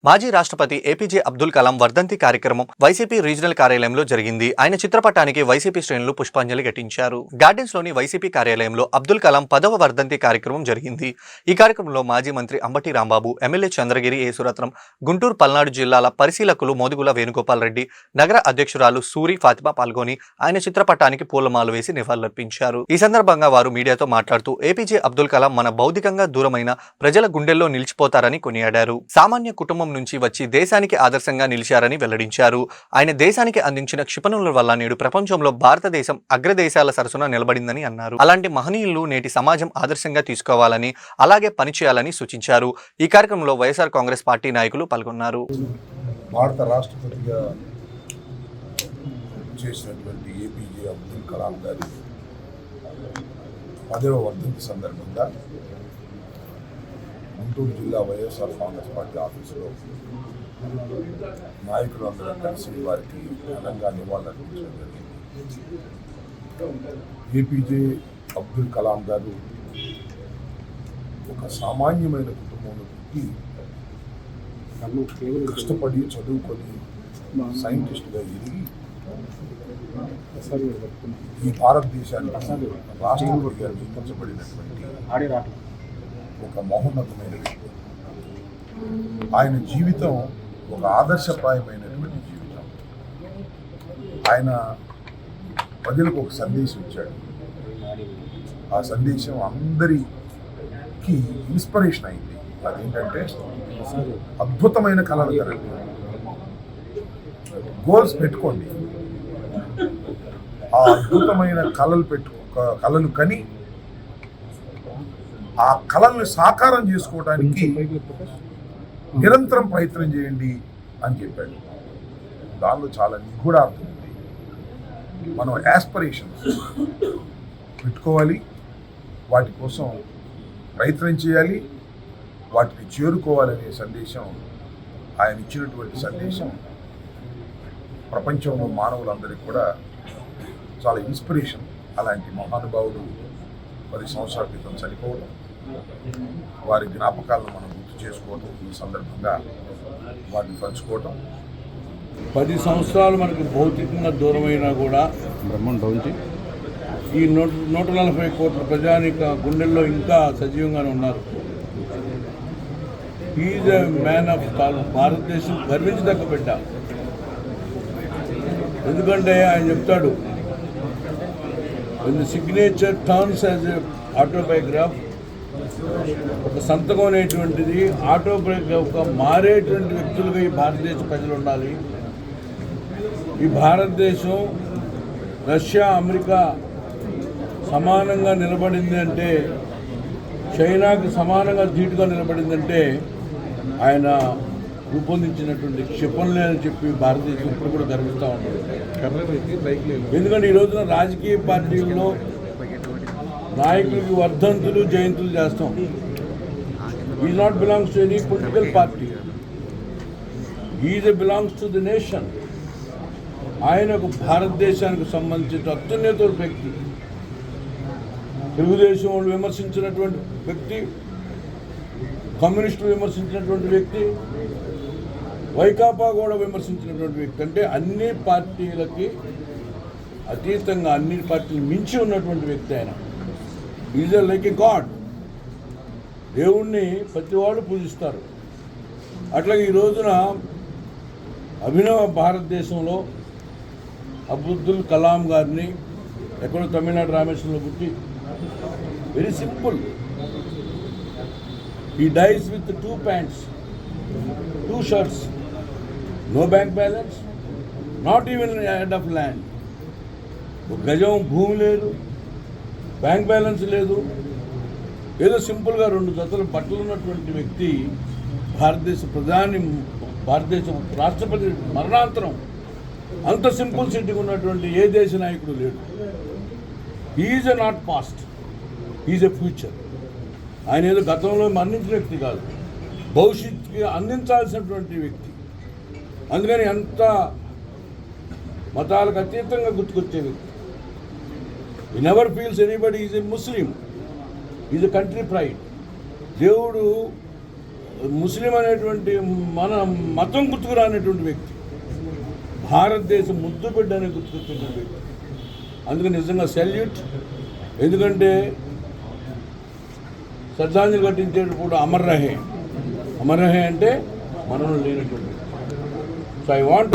మాజీ రాష్ట్రపతి ఏపీజే అబ్దుల్ కలాం వర్ధంతి కార్యక్రమం వైసీపీ రీజనల్ కార్యాలయంలో జరిగింది. ఆయన చిత్రపటానికి వైసీపీ శ్రేణులు పుష్పాంజలి ఘటించారు. గార్డెన్స్ లోని వైసీపీ కార్యాలయంలో అబ్దుల్ కలాం 10వ వర్ధంతి కార్యక్రమం జరిగింది. ఈ కార్యక్రమంలో మాజీ మంత్రి అంబటి రాంబాబు, ఎమ్మెల్యే చంద్రగిరి యేసురత్నం, గుంటూరు పల్నాడు జిల్లాల పరిశీలకులు మోదుగుల వేణుగోపాల్ రెడ్డి, నగర అధ్యక్షురాలు సూరి ఫాతిమా పాల్గొని ఆయన చిత్రపటానికి పూలమాలు వేసి నివాళులర్పించారు. ఈ సందర్భంగా వారు మీడియాతో మాట్లాడుతూ ఏపీజే అబ్దుల్ కలాం మన భౌతికంగా దూరమైన ప్రజల గుండెల్లో నిలిచిపోతారని కొనియాడారు. సామాన్య కుటుంబం నుంచి వచ్చి దేశానికి ఆదర్శంగా నిలిచారని వెల్లడించారు. ఆయన దేశానికి అందించిన క్షిపణుల వల్ల నేడు ప్రపంచంలో భారతదేశం అగ్రదేశాల సరసన నిలబడిందని అన్నారు. అలాంటి మహనీయులు నేటి సమాజం ఆదర్శంగా తీసుకోవాలని, అలాగే పనిచేయాలని సూచించారు. ఈ కార్యక్రమంలో వైఎస్ఆర్ కాంగ్రెస్ పార్టీ నాయకులు పాల్గొన్నారు. భారత రాష్ట్రపతిగా చేసినటువంటి ఏపీజే అబ్దుల్ కలాం గారి 10వ వర్ధంతి సందర్భంగా గుంటూరు జిల్లా వైఎస్ఆర్ కాంగ్రెస్ పార్టీ ఆఫీసులో నాయకులందరూ కలిసి వారికి ఘనంగా నివాళులర్పించడం జరిగింది. ఏపీజే అబ్దుల్ కలాం గారు ఒక సామాన్యమైన కుటుంబంలో పుట్టి కష్టపడి చదువుకొని సైంటిస్టుగా ఎదిగి ఈ భారతదేశానికి రాష్ట్రపతిగా నియమించబడినటువంటి ఒక మహోన్నతమైన వ్యక్తి. ఆయన జీవితం ఒక ఆదర్శప్రాయమైనటువంటి జీవితం. ఆయన ప్రజలకు ఒక సందేశం ఇచ్చాడు. ఆ సందేశం అందరికీ ఇన్స్పిరేషన్ అయింది. అదేంటంటే అద్భుతమైన కళలు కలండి, గోల్స్ పెట్టుకోండి. ఆ అద్భుతమైన కళలు కని ఆ కళల్ని సాకారం చేసుకోవడానికి నిరంతరం ప్రయత్నం చేయండి అని చెప్పాడు. దానిలో చాలా నిగూఢార్థం ఉంది. మనం యాస్పిరేషన్స్ పెట్టుకోవాలి, వాటి కోసం ప్రయత్నం చేయాలి, వాటిని చేరుకోవాలనే సందేశం ఆయన ఇచ్చినటువంటి సందేశం ప్రపంచంలో మానవులందరికీ కూడా చాలా ఇన్స్పిరేషన్. అలాంటి మహానుభావుడు 10 సంవత్సరాల క్రితం చనిపోవడం, వారి జ్ఞాపకాలను మనం గుర్తు చేసుకోవడం, ఈ సందర్భంగా వాటిని పంచుకోవడం. 10 సంవత్సరాలు మనకు భౌతికంగా దూరమైనా కూడా ఈ 140 కోట్ల ప్రజానిక గుండెల్లో ఇంకా సజీవంగానే ఉన్నారు. Is a man of stall. భారతదేశం గర్వించదగ్గ బిడ్డ. ఎందుకంటే ఆయన చెప్తాడు, when the signature turns as a autobiograph, ఒక సంతకం అనేటువంటిది ఆటోబయోగ్రఫీగా మారేటువంటి వ్యక్తులుగా ఈ భారతదేశ ప్రజలు ఉండాలి. ఈ భారతదేశం రష్యా, అమెరికా సమానంగా నిలబడింది అంటే, చైనాకి సమానంగా ధీటుగా నిలబడిందంటే ఆయన రూపొందించినటువంటి క్షిపణులే అని చెప్పి భారతదేశం ఇప్పుడు కూడా గర్విస్తూ ఉంటుంది. ఎందుకంటే ఈ రోజున రాజకీయ పార్టీల్లో నాయకులకి వర్ధంతులు, జయంతులు చేస్తాం. ఈ not belongs to any political party. Is belongs to the nation. ఆయన ఒక భారతదేశానికి సంబంధించిన అత్యున్నత వ్యక్తి. తెలుగుదేశం వాళ్ళు విమర్శించినటువంటి వ్యక్తి, కమ్యూనిస్టులు విమర్శించినటువంటి వ్యక్తి, వైకాపా కూడా విమర్శించినటువంటి వ్యక్తి. అంటే అన్ని పార్టీలకి అతీతంగా అన్ని పార్టీలు మించి ఉన్నటువంటి వ్యక్తి ఆయన. Is like A God. దేవుణ్ణి ప్రతి వాళ్ళు పూజిస్తారు. అట్లాగే ఈ రోజున అభినవ భారతదేశంలో అబ్దుల్ కలాం గారిని ఎక్కడో తమిళనాడు రామేశ్వరంలో పుట్టి, very simple. He dies with 2 pants, 2 shirts, no bank balance, not even a head of land. ఒక గజం భూమి లేదు, బ్యాంక్ బ్యాలెన్స్ లేదు, ఏదో సింపుల్గా 2 జతల బట్టలు ఉన్నటువంటి వ్యక్తి భారతదేశ రాష్ట్రపతి మరణాంతరం అంత సింపుల్ సిటీగా ఉన్నటువంటి ఏ దేశ నాయకుడు లేడు. Is a not past, is a future. ఆయన ఏదో గతంలో మరణించిన వ్యక్తి కాదు, భవిష్యత్తుకి అందించాల్సినటువంటి వ్యక్తి. అందుకని అంత మతాలకు అతీతంగా గుర్తుకొచ్చే వ్యక్తి. ఈ never feels anybody is a Muslim, is a country pride. దేవుడు ముస్లిం అనేటువంటి మన మతం గుర్తుకురానటువంటి వ్యక్తి, భారతదేశం ముద్దు బిడ్డ అని గుర్తుకొచ్చిన వ్యక్తి. అందుకని నిజంగా సెల్యూట్. ఎందుకంటే శ్రద్ధాంజలి ఘటించేటప్పుడు అమర్ రహే అంటే మనలో లేనటువంటి. So I want